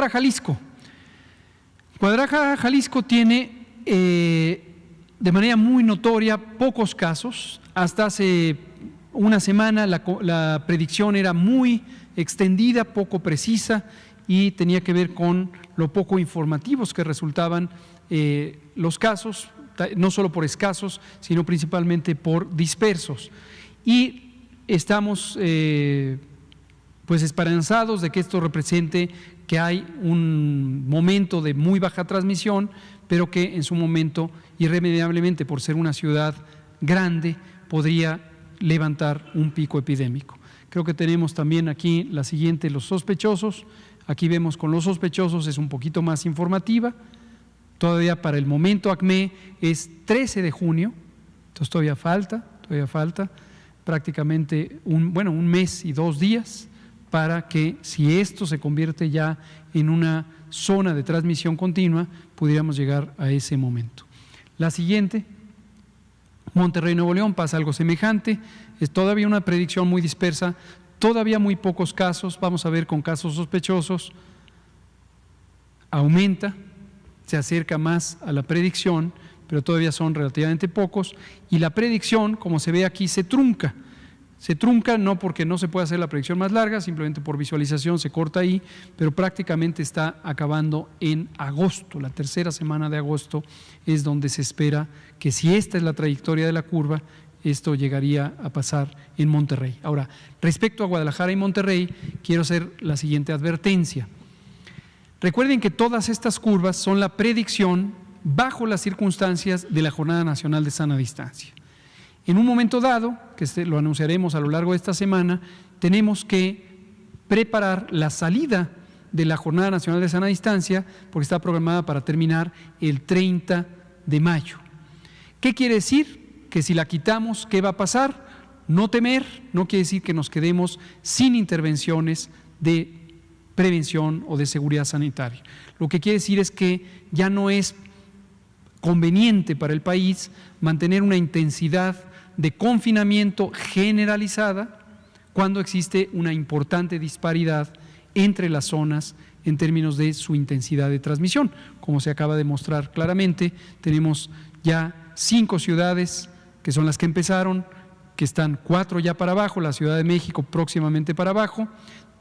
Guadalajara, Jalisco. Guadalajara, Jalisco tiene de manera muy notoria pocos casos. Hasta hace una semana la predicción era muy extendida, poco precisa y tenía que ver con lo poco informativos que resultaban los casos, no solo por escasos, sino principalmente por dispersos. Y estamos pues esperanzados de que esto represente que hay un momento de muy baja transmisión, pero que en su momento, irremediablemente por ser una ciudad grande, podría levantar un pico epidémico. Creo que tenemos también aquí la siguiente, los sospechosos. Aquí vemos con los sospechosos, es un poquito más informativa. Todavía para el momento ACME es 13 de junio, entonces todavía falta prácticamente un mes y 2 días para que, si esto se convierte ya en una zona de transmisión continua, pudiéramos llegar a ese momento. La siguiente, Monterrey, Nuevo León, pasa algo semejante, es todavía una predicción muy dispersa, todavía muy pocos casos, vamos a ver con casos sospechosos, aumenta, se acerca más a la predicción, pero todavía son relativamente pocos, y la predicción, como se ve aquí, se trunca. Se trunca no porque no se pueda hacer la predicción más larga, simplemente por visualización se corta ahí, pero prácticamente está acabando en agosto. La tercera semana de agosto es donde se espera que, si esta es la trayectoria de la curva, esto llegaría a pasar en Monterrey. Ahora, respecto a Guadalajara y Monterrey, quiero hacer la siguiente advertencia. Recuerden que todas estas curvas son la predicción bajo las circunstancias de la Jornada Nacional de Sana Distancia. En un momento dado, que lo anunciaremos a lo largo de esta semana, tenemos que preparar la salida de la Jornada Nacional de Sana Distancia, porque está programada para terminar el 30 de mayo. ¿Qué quiere decir? Que si la quitamos, ¿qué va a pasar? No temer, no quiere decir que nos quedemos sin intervenciones de prevención o de seguridad sanitaria. Lo que quiere decir es que ya no es conveniente para el país mantener una intensidad de confinamiento generalizada cuando existe una importante disparidad entre las zonas en términos de su intensidad de transmisión. Como se acaba de mostrar claramente, tenemos ya 5 ciudades que son las que empezaron, que están 4 ya para abajo, la Ciudad de México próximamente para abajo,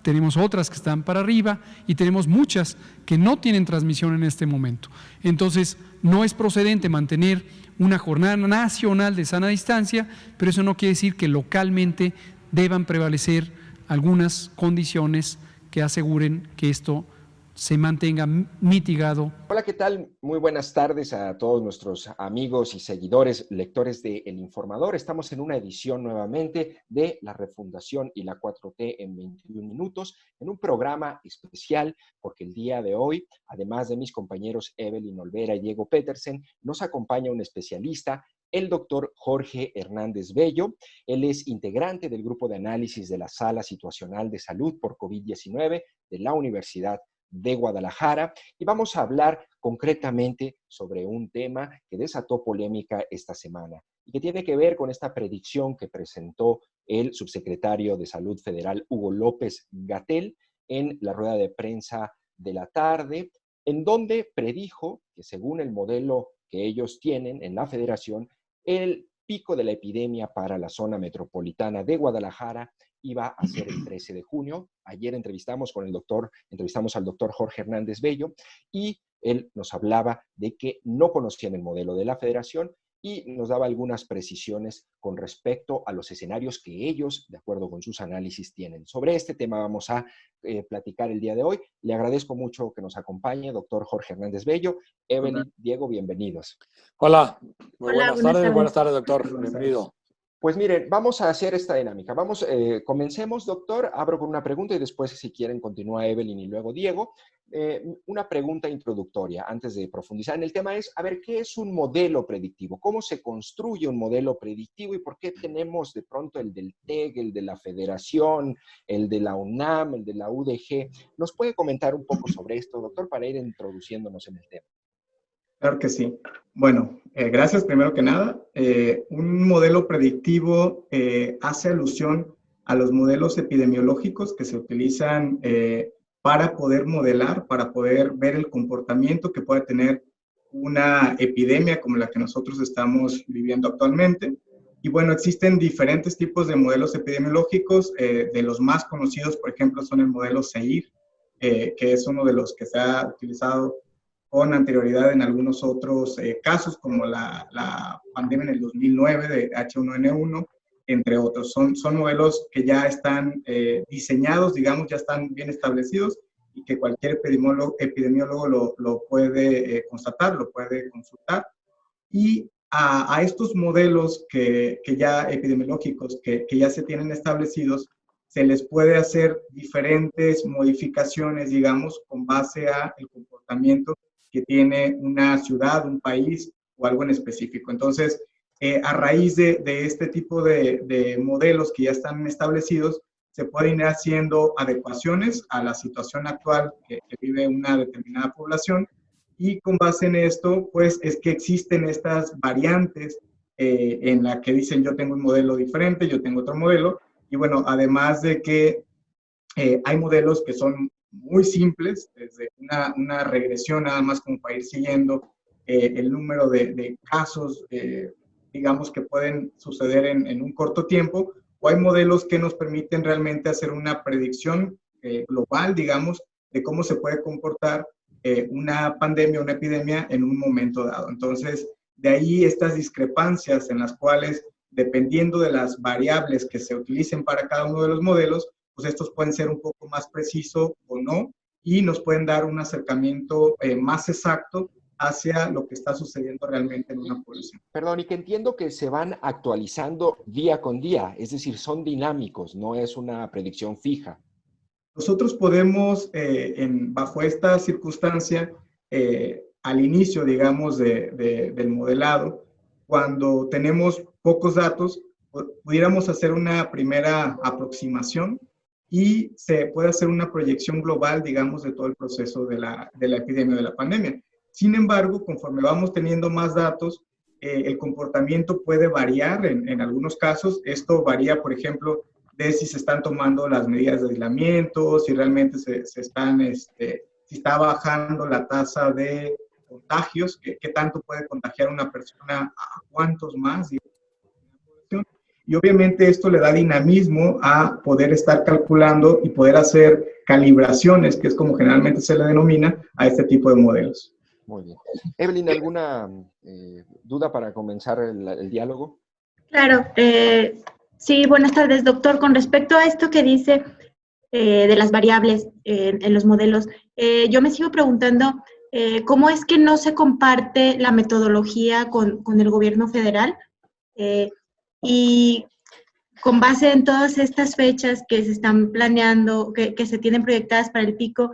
tenemos otras que están para arriba y tenemos muchas que no tienen transmisión en este momento. Entonces, no es procedente mantener una jornada nacional de sana distancia, pero eso no quiere decir que localmente deban prevalecer algunas condiciones que aseguren que esto se mantenga mitigado. Hola, ¿qué tal? Muy buenas tardes a todos nuestros amigos y seguidores, lectores de El Informador. Estamos en una edición nuevamente de La Refundación y la 4T en 21 minutos, en un programa especial porque el día de hoy, además de mis compañeros Evelyn Olvera y Diego Petersen, nos acompaña un especialista, el doctor Jorge Hernández Bello. Él es integrante del grupo de análisis de la Sala Situacional de Salud por COVID-19 de la Universidad de Guadalajara, y vamos a hablar concretamente sobre un tema que desató polémica esta semana y que tiene que ver con esta predicción que presentó el subsecretario de Salud Federal, Hugo López-Gatell, en la rueda de prensa de la tarde, en donde predijo que, según el modelo que ellos tienen en la federación, el pico de la epidemia para la zona metropolitana de Guadalajara iba a ser el 13 de junio. Ayer entrevistamos al doctor Jorge Hernández Bello y él nos hablaba de que no conocían el modelo de la federación y nos daba algunas precisiones con respecto a los escenarios que ellos, de acuerdo con sus análisis, tienen. Sobre este tema vamos a platicar el día de hoy. Le agradezco mucho que nos acompañe, doctor Jorge Hernández Bello. Evelyn, Diego, bienvenidos. Hola, muy buenas tardes. Buenas tardes, doctor. Bienvenido. Pues miren, vamos a hacer esta dinámica. Comencemos, doctor. Abro con una pregunta y después, si quieren, continúa Evelyn y luego Diego. Una pregunta introductoria antes de profundizar en el tema es, a ver, ¿qué es un modelo predictivo? ¿Cómo se construye un modelo predictivo y por qué tenemos de pronto el del TEG, el de la Federación, el de la UNAM, el de la UDG? ¿Nos puede comentar un poco sobre esto, doctor, para ir introduciéndonos en el tema? Claro que sí. Bueno, gracias primero que nada. Un modelo predictivo hace alusión a los modelos epidemiológicos que se utilizan para poder modelar, para poder ver el comportamiento que puede tener una epidemia como la que nosotros estamos viviendo actualmente. Y bueno, existen diferentes tipos de modelos epidemiológicos. De los más conocidos, por ejemplo, son el modelo SEIR, que es uno de los que se ha utilizado con anterioridad en algunos otros casos, como la pandemia en el 2009 de H1N1, entre otros. Son modelos que ya están diseñados, digamos, ya están bien establecidos y que cualquier epidemiólogo lo puede constatar, lo puede consultar. Y a estos modelos que ya epidemiológicos que ya se tienen establecidos, se les puede hacer diferentes modificaciones, digamos, con base a el comportamiento que tiene una ciudad, un país o algo en específico. Entonces, a raíz de este tipo de modelos que ya están establecidos, se pueden ir haciendo adecuaciones a la situación actual que vive una determinada población, y con base en esto, pues es que existen estas variantes en la que dicen yo tengo un modelo diferente, yo tengo otro modelo, y bueno, además de que hay modelos que son muy simples, desde una regresión nada más como para ir siguiendo el número de casos, digamos, que pueden suceder en un corto tiempo, o hay modelos que nos permiten realmente hacer una predicción global, digamos, de cómo se puede comportar una pandemia, una epidemia en un momento dado. Entonces, de ahí estas discrepancias en las cuales, dependiendo de las variables que se utilicen para cada uno de los modelos, pues estos pueden ser un poco más precisos o no, y nos pueden dar un acercamiento más exacto hacia lo que está sucediendo realmente en una población. Perdón, y que entiendo que se van actualizando día con día, es decir, son dinámicos, no es una predicción fija. Nosotros podemos, bajo esta circunstancia, al inicio, digamos, del modelado, cuando tenemos pocos datos, pudiéramos hacer una primera aproximación y se puede hacer una proyección global, digamos, de todo el proceso de la epidemia, de la pandemia. Sin embargo, conforme vamos teniendo más datos, el comportamiento puede variar en algunos casos. Esto varía, por ejemplo, de si se están tomando las medidas de aislamiento, si realmente se están, si está bajando la tasa de contagios, qué tanto puede contagiar una persona, a cuántos más. Y obviamente esto le da dinamismo a poder estar calculando y poder hacer calibraciones, que es como generalmente se le denomina a este tipo de modelos. Muy bien. Evelyn, ¿alguna duda para comenzar el diálogo? Claro. Sí, buenas tardes, doctor. Con respecto a esto que dice de las variables en los modelos, yo me sigo preguntando cómo es que no se comparte la metodología con el gobierno federal, y con base en todas estas fechas que se están planeando, que se tienen proyectadas para el pico,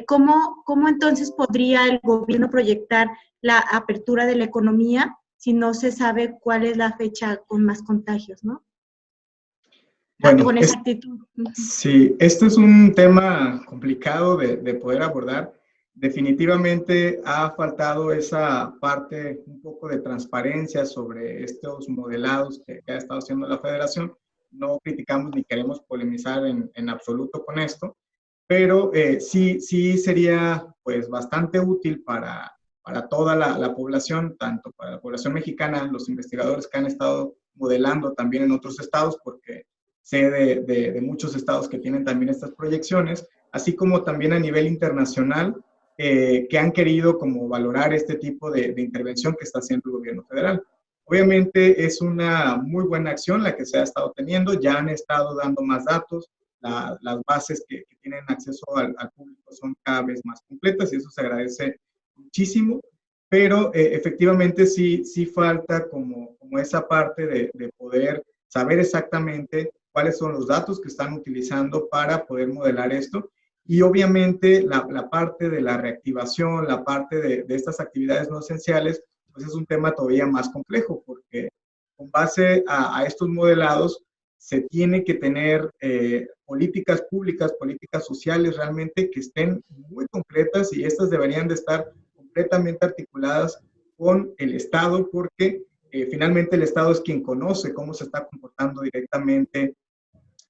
¿cómo entonces podría el gobierno proyectar la apertura de la economía si no se sabe cuál es la fecha con más contagios, ¿no? Bueno, con esa actitud. Sí, esto es un tema complicado de poder abordar. Definitivamente ha faltado esa parte, un poco de transparencia sobre estos modelados que ha estado haciendo la Federación. No criticamos ni queremos polemizar en absoluto con esto, pero sí sería pues bastante útil para toda la población, tanto para la población mexicana, los investigadores que han estado modelando también en otros estados, porque sé de muchos estados que tienen también estas proyecciones, así como también a nivel internacional, que han querido como valorar este tipo de intervención que está haciendo el gobierno federal. Obviamente es una muy buena acción la que se ha estado teniendo, ya han estado dando más datos, las bases que tienen acceso al público son cada vez más completas y eso se agradece muchísimo, pero efectivamente sí falta como esa parte de poder saber exactamente cuáles son los datos que están utilizando para poder modelar esto. Y obviamente la parte de la reactivación, la parte de estas actividades no esenciales, pues es un tema todavía más complejo, porque con base a estos modelados se tiene que tener políticas públicas, políticas sociales realmente que estén muy concretas, y estas deberían de estar completamente articuladas con el Estado, porque finalmente el Estado es quien conoce cómo se está comportando directamente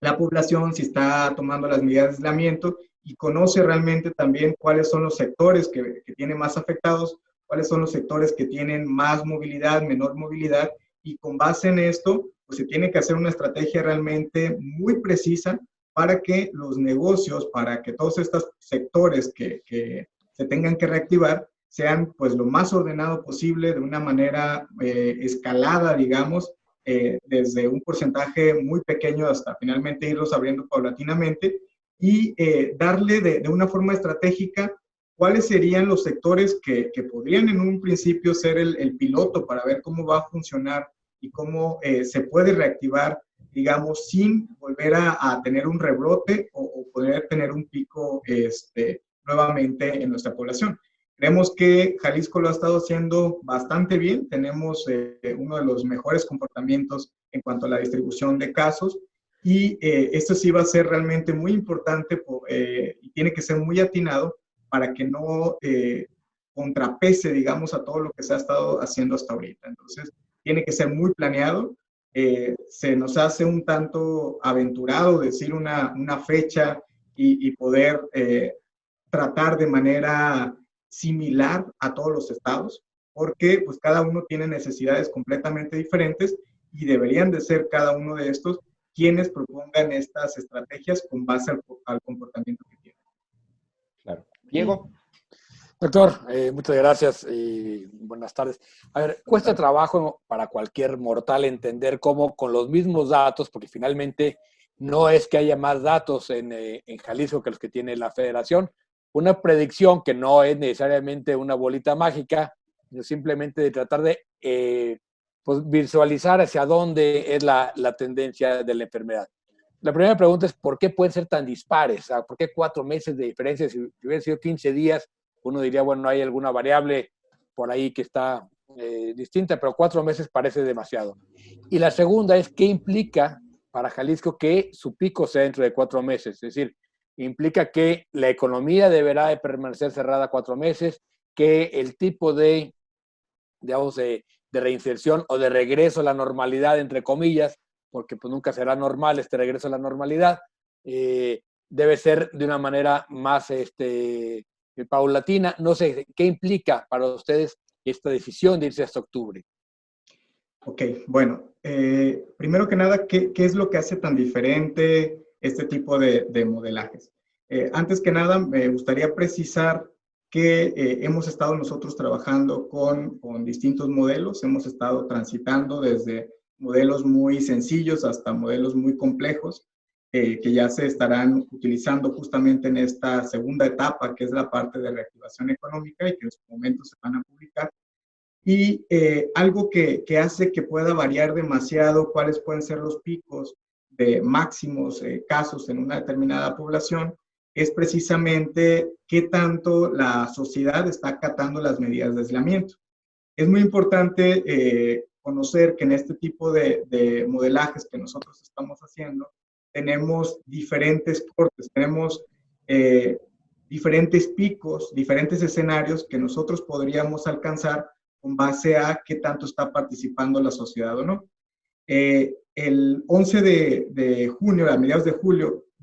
la población, si está tomando las medidas de aislamiento, y conoce realmente también cuáles son los sectores que tienen más afectados, cuáles son los sectores que tienen más movilidad, menor movilidad, y con base en esto, pues se tiene que hacer una estrategia realmente muy precisa para que los negocios, para que todos estos sectores que se tengan que reactivar, sean pues lo más ordenado posible, de una manera escalada, digamos, desde un porcentaje muy pequeño hasta finalmente irlos abriendo paulatinamente, y darle de una forma estratégica cuáles serían los sectores que podrían en un principio ser el piloto para ver cómo va a funcionar y cómo se puede reactivar, digamos, sin volver a tener un rebrote o poder tener un pico nuevamente en nuestra población. Creemos que Jalisco lo ha estado haciendo bastante bien. Tenemos uno de los mejores comportamientos en cuanto a la distribución de casos, y esto sí va a ser realmente muy importante y tiene que ser muy atinado para que no contrapese, digamos, a todo lo que se ha estado haciendo hasta ahorita. Entonces, tiene que ser muy planeado. Se nos hace un tanto aventurado decir una fecha y poder tratar de manera similar a todos los estados, porque pues cada uno tiene necesidades completamente diferentes y deberían de ser cada uno de estos quienes propongan estas estrategias con base al comportamiento que tienen. Claro. Diego. Doctor, muchas gracias y buenas tardes. A ver, cuesta trabajo para cualquier mortal entender cómo con los mismos datos, porque finalmente no es que haya más datos en Jalisco que los que tiene la Federación, una predicción que no es necesariamente una bolita mágica, sino simplemente de tratar de pues visualizar hacia dónde es la tendencia de la enfermedad. La primera pregunta es, ¿por qué pueden ser tan dispares? O sea, ¿por qué 4 meses de diferencia? Si hubiera sido 15 días, uno diría, bueno, hay alguna variable por ahí que está distinta, pero 4 meses parece demasiado. Y la segunda es, ¿qué implica para Jalisco que su pico sea dentro de 4 meses? Es decir, implica que la economía deberá de permanecer cerrada 4 meses, que el tipo de, digamos, de reinserción o de regreso a la normalidad, entre comillas, porque pues nunca será normal este regreso a la normalidad, debe ser de una manera más paulatina. No sé, ¿qué implica para ustedes esta decisión de irse hasta octubre? Ok, bueno, primero que nada, ¿qué es lo que hace tan diferente este tipo de modelajes? Antes que nada, me gustaría precisar que hemos estado nosotros trabajando con distintos modelos, hemos estado transitando desde modelos muy sencillos hasta modelos muy complejos, que ya se estarán utilizando justamente en esta segunda etapa, que es la parte de reactivación económica, y que en su momento se van a publicar. Y algo que hace que pueda variar demasiado cuáles pueden ser los picos de máximos casos en una determinada población es precisamente qué tanto la sociedad está acatando las medidas de aislamiento. Es muy importante conocer que en este tipo de modelajes que nosotros estamos haciendo, tenemos diferentes cortes, tenemos diferentes picos, diferentes escenarios que nosotros podríamos alcanzar con base a qué tanto está participando la sociedad o no. El 11 de junio, a mediados de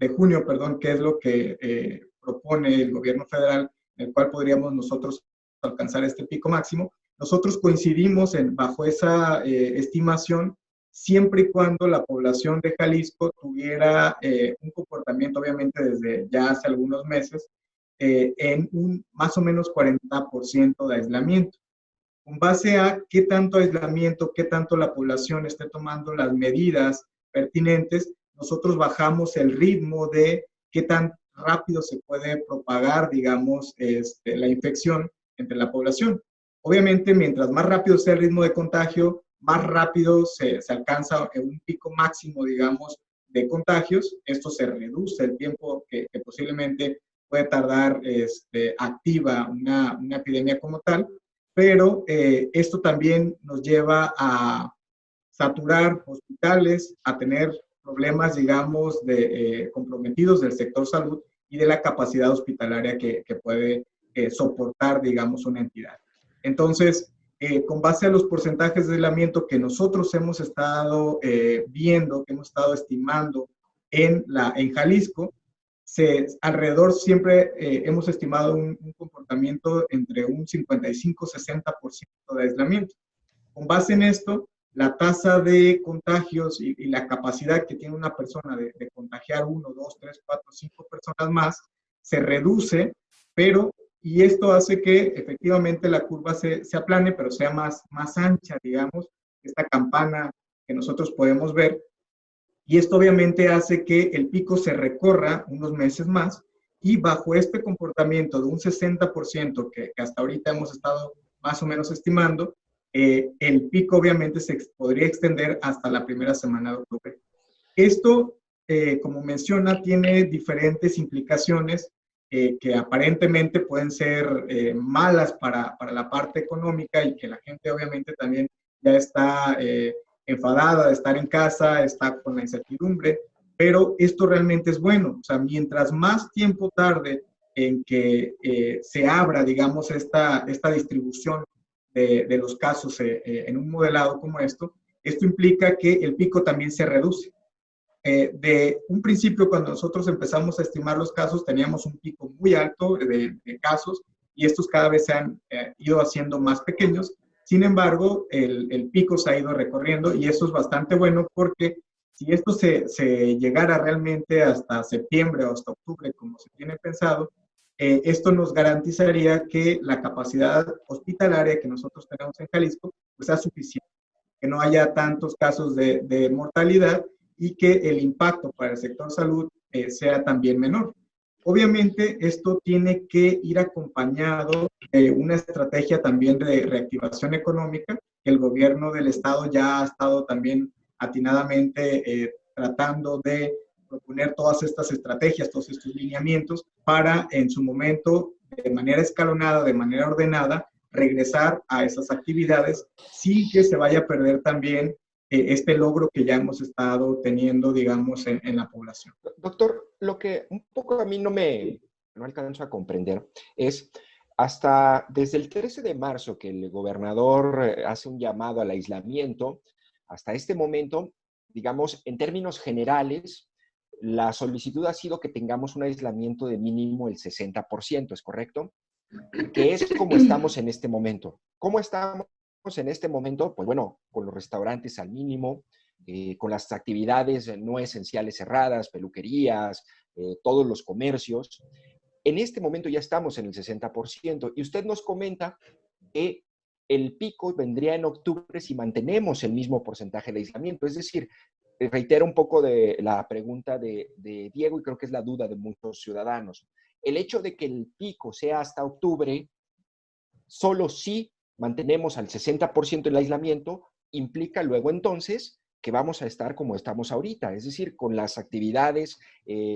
junio, perdón, que es lo que propone el gobierno federal, en el cual podríamos nosotros alcanzar este pico máximo, nosotros coincidimos bajo esa estimación siempre y cuando la población de Jalisco tuviera un comportamiento, obviamente desde ya hace algunos meses, en un más o menos 40% de aislamiento. Con base a qué tanto aislamiento, qué tanto la población esté tomando las medidas pertinentes, nosotros bajamos el ritmo de qué tan rápido se puede propagar, digamos, la infección entre la población. Obviamente, mientras más rápido sea el ritmo de contagio, más rápido se alcanza un pico máximo, digamos, de contagios. Esto se reduce el tiempo que posiblemente puede tardar activa una epidemia como tal, pero esto también nos lleva a saturar hospitales, a tener problemas, digamos, comprometidos del sector salud y de la capacidad hospitalaria que puede soportar, digamos, una entidad. Entonces, con base a los porcentajes de aislamiento que nosotros hemos estado viendo, que hemos estado estimando en Jalisco, alrededor siempre hemos estimado un comportamiento entre un 55-60% de aislamiento. Con base en esto, la tasa de contagios y la capacidad que tiene una persona de contagiar 1, 2, 3, 4, 5 personas más se reduce, y esto hace que efectivamente la curva se aplane, pero sea más ancha, digamos, esta campana que nosotros podemos ver. Y esto obviamente hace que el pico se recorra unos meses más, y bajo este comportamiento de un 60% que hasta ahorita hemos estado más o menos estimando, el pico obviamente se podría extender hasta la primera semana de octubre. Esto, como menciona, tiene diferentes implicaciones que aparentemente pueden ser malas para la parte económica, y que la gente obviamente también ya está enfadada de estar en casa, está con la incertidumbre, pero esto realmente es bueno. O sea, mientras más tiempo tarde en que se abra, digamos, esta distribución de los casos en un modelado como esto implica que el pico también se reduce. De un principio, cuando nosotros empezamos a estimar los casos, teníamos un pico muy alto de casos, y estos cada vez se han ido haciendo más pequeños. Sin embargo, el pico se ha ido recorriendo, y eso es bastante bueno, porque si esto se llegara realmente hasta septiembre o hasta octubre, como se tiene pensado, esto nos garantizaría que la capacidad hospitalaria que nosotros tenemos en Jalisco pues sea suficiente, que no haya tantos casos de mortalidad, y que el impacto para el sector salud sea también menor. Obviamente, esto tiene que ir acompañado de una estrategia también de reactivación económica, que el gobierno del estado ya ha estado también atinadamente tratando de proponer todas estas estrategias, todos estos lineamientos, para en su momento, de manera escalonada, de manera ordenada, regresar a esas actividades sin que se vaya a perder también este logro que ya hemos estado teniendo, digamos, en la población. Doctor, lo que un poco a mí no alcanzo a comprender es, hasta desde el 13 de marzo que el gobernador hace un llamado al aislamiento, hasta este momento, digamos, en términos generales, la solicitud ha sido que tengamos un aislamiento de mínimo el 60%, ¿es correcto? Que es como estamos en este momento. ¿Cómo estamos en este momento? Pues bueno, con los restaurantes al mínimo, con las actividades no esenciales cerradas, peluquerías, todos los comercios. En este momento ya estamos en el 60%, y usted nos comenta que el pico vendría en octubre si mantenemos el mismo porcentaje de aislamiento. Es decir, reitero un poco de la pregunta de Diego, y creo que es la duda de muchos ciudadanos. El hecho de que el pico sea hasta octubre, solo si mantenemos al 60% el aislamiento, implica luego entonces que vamos a estar como estamos ahorita, es decir, con las actividades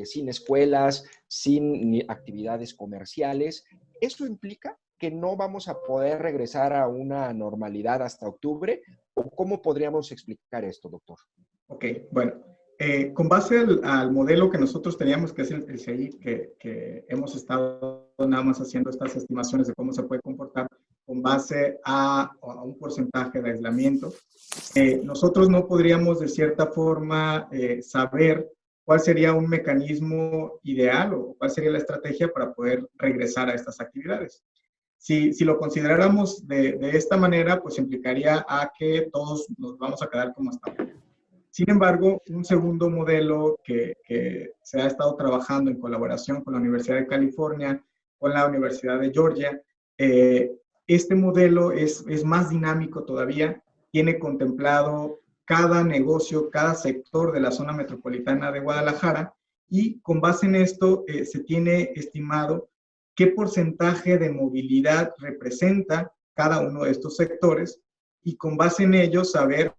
sin escuelas, sin actividades comerciales. ¿Eso implica que no vamos a poder regresar a una normalidad hasta octubre? ¿O cómo podríamos explicar esto, doctor? Ok, bueno, con base al modelo que nosotros teníamos, que es el CI, que hemos estado nada más haciendo estas estimaciones de cómo se puede comportar con base a un porcentaje de aislamiento, nosotros no podríamos de cierta forma saber cuál sería un mecanismo ideal o cuál sería la estrategia para poder regresar a estas actividades. Si lo consideráramos de esta manera, pues implicaría a que todos nos vamos a quedar como hasta ahora. Sin embargo, un segundo modelo que se ha estado trabajando en colaboración con la Universidad de California, con la Universidad de Georgia, este modelo es más dinámico todavía, tiene contemplado cada negocio, cada sector de la zona metropolitana de Guadalajara, y con base en esto se tiene estimado qué porcentaje de movilidad representa cada uno de estos sectores, y con base en ello saber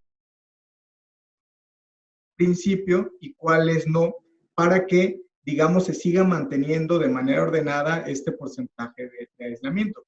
principio y cuáles no, para que, digamos, se siga manteniendo de manera ordenada este porcentaje de aislamiento.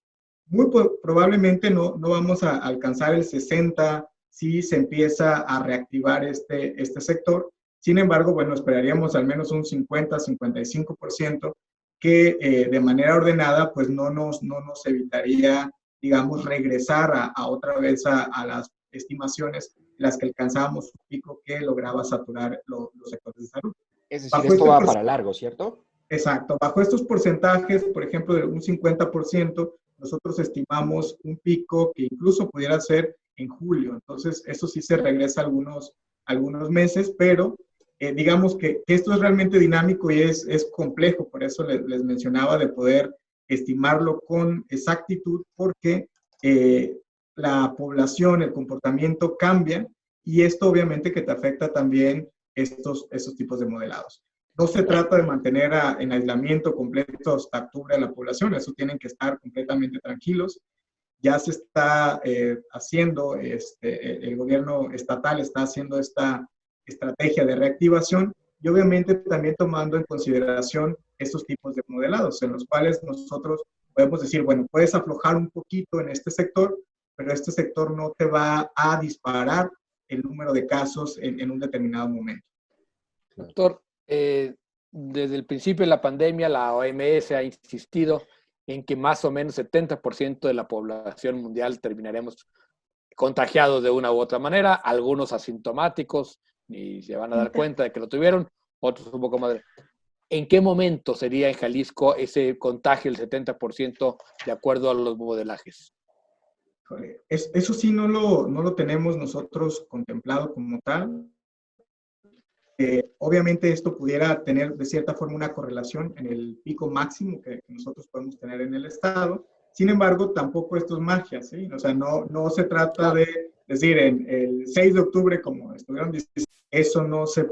Muy probablemente no vamos a alcanzar el 60 si se empieza a reactivar este sector. Sin embargo, bueno, esperaríamos al menos un 50-55% que de manera ordenada pues no nos evitaría, digamos, regresar a otra vez a las estimaciones en las que alcanzábamos un pico que lograba saturar los sectores de salud. Es decir, esto va para largo, ¿cierto? Exacto. Bajo estos porcentajes, por ejemplo, de un 50%, nosotros estimamos un pico que incluso pudiera ser en julio. Entonces, eso sí se regresa algunos meses, pero digamos que esto es realmente dinámico y es complejo. Por eso les mencionaba de poder estimarlo con exactitud, porque la población, el comportamiento cambia y esto obviamente que te afecta también estos tipos de modelados. No se trata de mantener en aislamiento completo hasta octubre a la población, eso tienen que estar completamente tranquilos. Ya se está haciendo, el gobierno estatal está haciendo esta estrategia de reactivación y obviamente también tomando en consideración estos tipos de modelados en los cuales nosotros podemos decir, bueno, puedes aflojar un poquito en este sector, pero este sector no te va a disparar el número de casos en un determinado momento. Doctor, desde el principio de la pandemia, la OMS ha insistido en que más o menos 70% de la población mundial terminaremos contagiados de una u otra manera, algunos asintomáticos, ni se van a dar cuenta de que lo tuvieron, otros un poco más. ¿En qué momento sería en Jalisco ese contagio del 70% de acuerdo a los modelajes? Eso sí no lo tenemos nosotros contemplado como tal. Obviamente esto pudiera tener de cierta forma una correlación en el pico máximo que nosotros podemos tener en el estado. Sin embargo, tampoco esto es magia, ¿sí? O sea, no se trata de decir en el 6 de octubre, como estuvieron diciendo, eso no se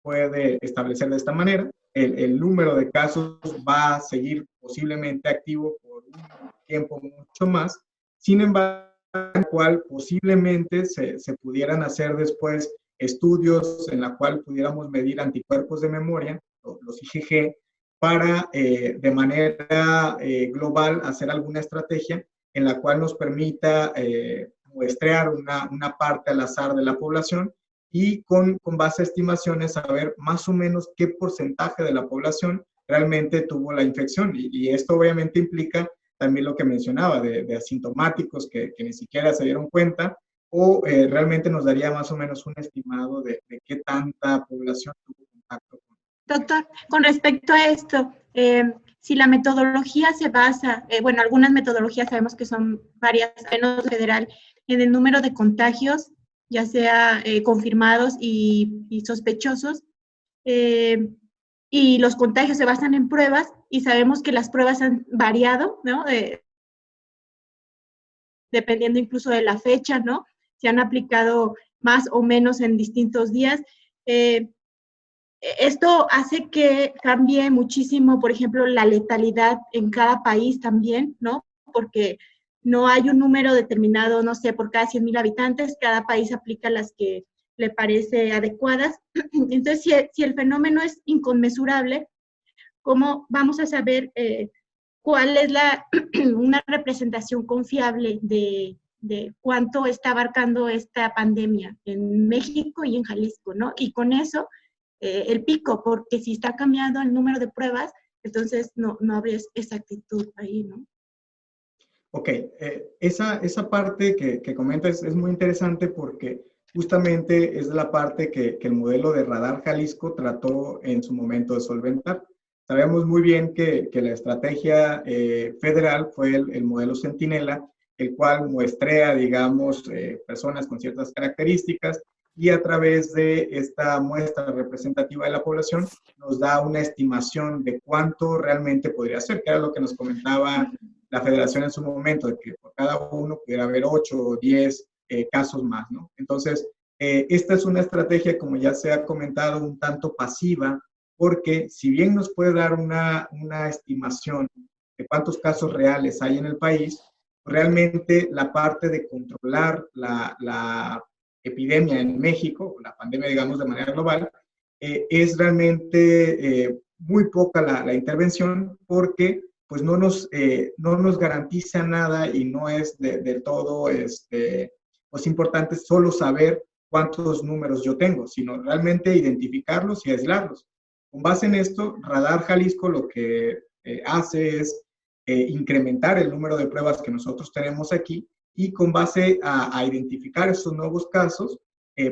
puede establecer de esta manera. El número de casos va a seguir posiblemente activo por un tiempo mucho más. Sin embargo, cual posiblemente se pudieran hacer después estudios en la cual pudiéramos medir anticuerpos de memoria, los IgG, para de manera global hacer alguna estrategia en la cual nos permita muestrear una parte al azar de la población y con base a estimaciones saber más o menos qué porcentaje de la población realmente tuvo la infección. Y esto obviamente implica también lo que mencionaba de asintomáticos que ni siquiera se dieron cuenta, o realmente nos daría más o menos un estimado de qué tanta población tuvo contacto con. Doctor, con respecto a esto, si la metodología se basa, bueno, algunas metodologías sabemos que son varias, en federal, en el número de contagios, ya sea confirmados y sospechosos, y los contagios se basan en pruebas, y sabemos que las pruebas han variado, ¿no? Dependiendo incluso de la fecha, ¿no? Se han aplicado más o menos en distintos días. Esto hace que cambie muchísimo, por ejemplo, la letalidad en cada país también, ¿no? Porque no hay un número determinado, no sé, por cada 100,000 habitantes, cada país aplica las que le parece adecuadas. Entonces, si el fenómeno es inconmensurable, ¿cómo vamos a saber cuál es una representación confiable de cuánto está abarcando esta pandemia en México y en Jalisco, ¿no? Y con eso, el pico, porque si está cambiando el número de pruebas, entonces no habría exactitud ahí, ¿no? Ok, esa parte que comentas es muy interesante porque justamente es la parte que el modelo de Radar Jalisco trató en su momento de solventar. Sabemos muy bien que la estrategia federal fue el modelo Centinela, el cual muestrea, digamos, personas con ciertas características y a través de esta muestra representativa de la población nos da una estimación de cuánto realmente podría ser, que era lo que nos comentaba la federación en su momento, de que por cada uno pudiera haber 8 o 10 casos más, ¿no? Entonces, esta es una estrategia, como ya se ha comentado, un tanto pasiva, porque si bien nos puede dar una estimación de cuántos casos reales hay en el país, realmente la parte de controlar la epidemia en México, la pandemia, digamos, de manera global, es realmente muy poca la intervención porque pues no nos garantiza nada y no es de todo pues importante solo saber cuántos números yo tengo, sino realmente identificarlos y aislarlos. Con base en esto, Radar Jalisco lo que hace es incrementar el número de pruebas que nosotros tenemos aquí y con base a identificar estos nuevos casos,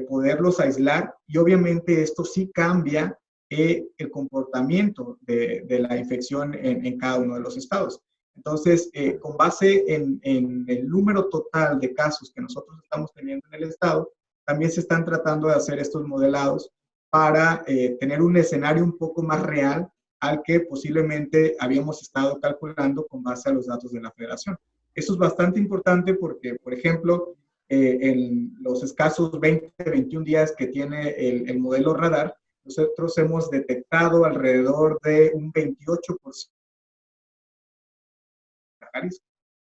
poderlos aislar y obviamente esto sí cambia el comportamiento de la infección en cada uno de los estados. Entonces, con base en el número total de casos que nosotros estamos teniendo en el estado, también se están tratando de hacer estos modelados para tener un escenario un poco más real al que posiblemente habíamos estado calculando con base a los datos de la federación. Eso es bastante importante porque, por ejemplo, en los escasos 20, 21 días que tiene el modelo radar, nosotros hemos detectado alrededor de un 28%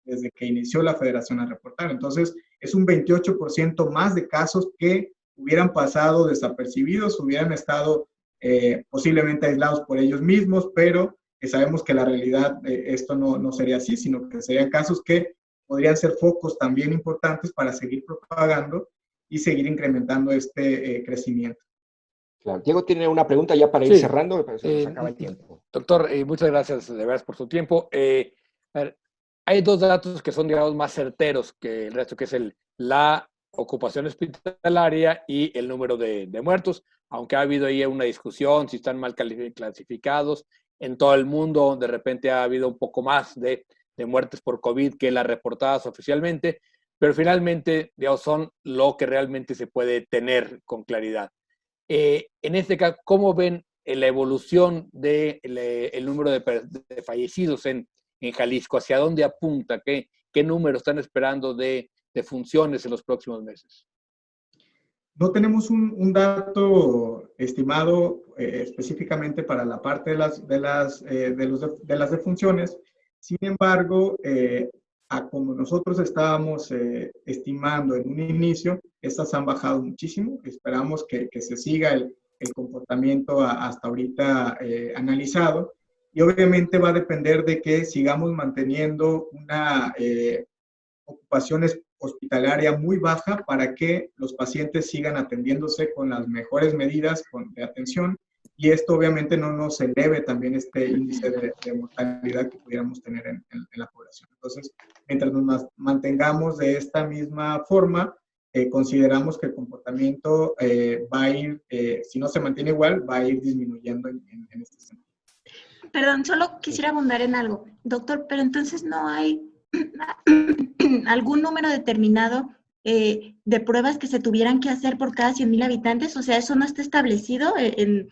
desde que inició la federación a reportar. Entonces, es un 28% más de casos que hubieran pasado desapercibidos, hubieran estado posiblemente aislados por ellos mismos, pero sabemos que la realidad esto no sería así, sino que serían casos que podrían ser focos también importantes para seguir propagando y seguir incrementando este crecimiento. Claro. Diego tiene una pregunta ya para ir cerrando, pero se nos acaba el tiempo. Doctor, muchas gracias de veras por su tiempo. A ver, hay dos datos que son, digamos, más certeros que el resto, que es la ocupación hospitalaria y el número de muertos, aunque ha habido ahí una discusión si están mal clasificados. En todo el mundo, de repente ha habido un poco más de muertes por COVID que las reportadas oficialmente, pero finalmente, digamos, son lo que realmente se puede tener con claridad. En este caso, ¿cómo ven la evolución del número de fallecidos en Jalisco? ¿Hacia dónde apunta? ¿Qué números están esperando de funciones en los próximos meses? No tenemos un dato estimado específicamente para la parte de las defunciones. Sin embargo, como nosotros estábamos estimando en un inicio, estas han bajado muchísimo. Esperamos que se siga el comportamiento hasta ahorita analizado. Y obviamente va a depender de que sigamos manteniendo una ocupación hospitalaria muy baja para que los pacientes sigan atendiéndose con las mejores medidas de atención, y esto obviamente no nos eleve también este índice de mortalidad que pudiéramos tener en la población. Entonces, mientras nos mantengamos de esta misma forma, consideramos que el comportamiento va a ir, si no se mantiene igual, va a ir disminuyendo en este sentido. Perdón, solo quisiera abundar en algo. Doctor, pero entonces no hay algún número determinado de pruebas que se tuvieran que hacer por cada 100,000 habitantes. O sea, eso no está establecido en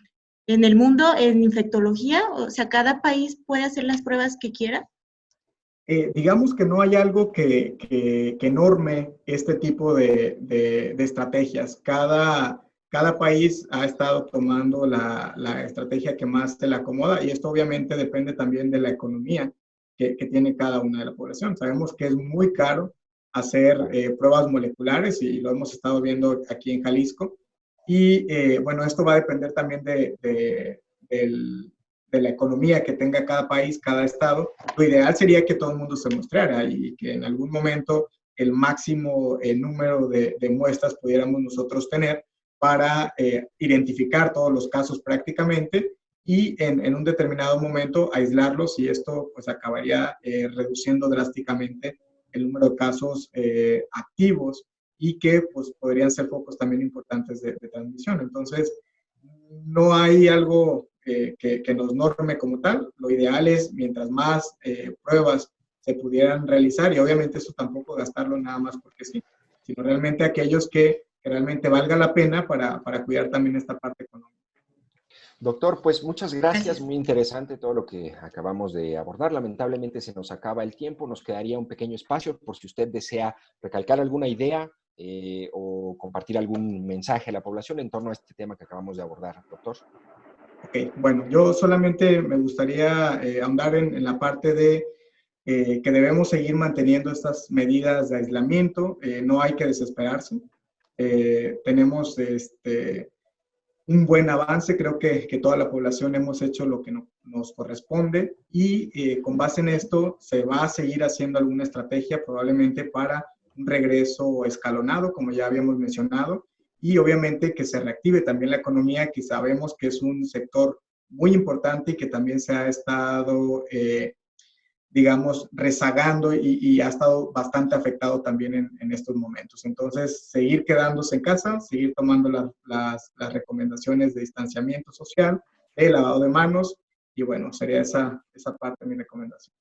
el mundo en infectología. O sea, cada país puede hacer las pruebas que quiera. Digamos que no hay algo que norme este tipo de estrategias. Cada país ha estado tomando la estrategia que más se le acomoda, y esto obviamente depende también de la economía que tiene cada una de la población. Sabemos que es muy caro hacer pruebas moleculares, y lo hemos estado viendo aquí en Jalisco. Y bueno, esto va a depender también de la economía que tenga cada país, cada estado. Lo ideal sería que todo el mundo se mostrara y que en algún momento el máximo número de muestras pudiéramos nosotros tener para identificar todos los casos prácticamente, y en un determinado momento aislarlos, y esto pues acabaría reduciendo drásticamente el número de casos activos, y que pues podrían ser focos también importantes de transmisión. Entonces, no hay algo que nos norme como tal. Lo ideal es, mientras más pruebas se pudieran realizar, y obviamente eso tampoco gastarlo nada más porque sí, sino realmente aquellos que realmente valga la pena para cuidar también esta parte económica. Doctor, pues muchas gracias, muy interesante todo lo que acabamos de abordar. Lamentablemente se nos acaba el tiempo, nos quedaría un pequeño espacio por si usted desea recalcar alguna idea o compartir algún mensaje a la población en torno a este tema que acabamos de abordar, doctor. Ok, bueno, yo solamente me gustaría ahondar en la parte de que debemos seguir manteniendo estas medidas de aislamiento. No hay que desesperarse. Tenemos un buen avance. Creo que toda la población hemos hecho lo que nos corresponde, y con base en esto se va a seguir haciendo alguna estrategia probablemente para un regreso escalonado, como ya habíamos mencionado, y obviamente que se reactive también la economía, que sabemos que es un sector muy importante y que también se ha estado, digamos, rezagando y ha estado bastante afectado también en estos momentos. Entonces, seguir quedándose en casa, seguir tomando las recomendaciones de distanciamiento social, el lavado de manos, y bueno, sería esa parte de mi recomendación.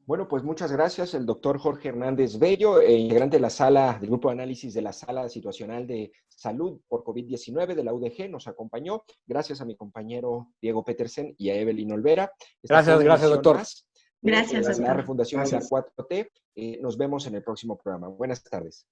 Bueno, pues muchas gracias. El doctor Jorge Hernández Bello, integrante de la sala, del grupo de análisis de la Sala Situacional de Salud por COVID-19 de la UDG, nos acompañó. Gracias a mi compañero Diego Petersen y a Evelyn Olvera. Gracias, doctor. Gracias, doctor. La refundación de la Gracias. 4T. Nos vemos en el próximo programa. Buenas tardes.